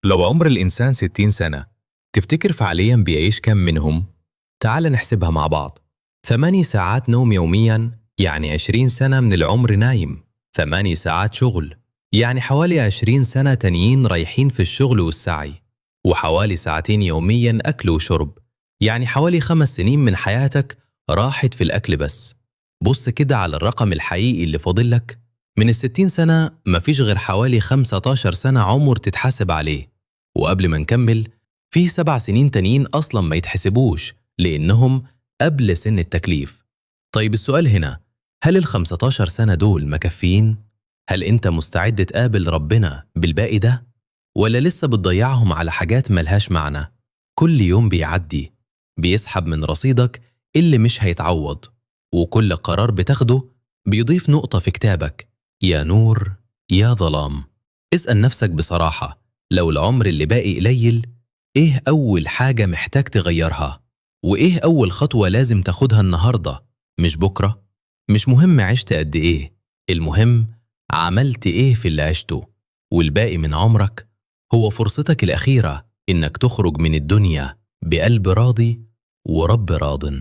لو عمر الإنسان 60 سنة، تفتكر فعلياً بيعيش كم منهم؟ تعال نحسبها مع بعض. 8 ساعات نوم يومياً يعني 20 سنة من العمر نايم. 8 ساعات شغل يعني حوالي 20 سنة تانيين رايحين في الشغل والسعي. وحوالي ساعتين يومياً أكل وشرب، يعني حوالي 5 سنين من حياتك راحت في الأكل بس. بص كده على الرقم الحقيقي اللي فاضلك. من ال60 سنة مفيش غير حوالي 15 سنة عمر تتحاسب عليه. وقبل ما نكمل، فيه 7 سنين تانيين أصلا ما يتحسبوش لأنهم قبل سن التكليف. طيب السؤال هنا، هل ال15 سنة دول مكفيين؟ هل أنت مستعد تقابل ربنا بالباقي ده؟ ولا لسه بتضيعهم على حاجات ملهاش معنى؟ كل يوم بيعدي بيسحب من رصيدك اللي مش هيتعوض، وكل قرار بتاخده بيضيف نقطة في كتابك، يا نور يا ظلام. اسأل نفسك بصراحة، لو العمر اللي باقي قليل، إيه أول حاجة محتاج تغيرها؟ وإيه أول خطوة لازم تاخدها النهاردة مش بكرة؟ مش مهم عشت قد إيه، المهم عملت إيه في اللي عشته. والباقي من عمرك هو فرصتك الأخيرة إنك تخرج من الدنيا بقلب راضي ورب راضٍ.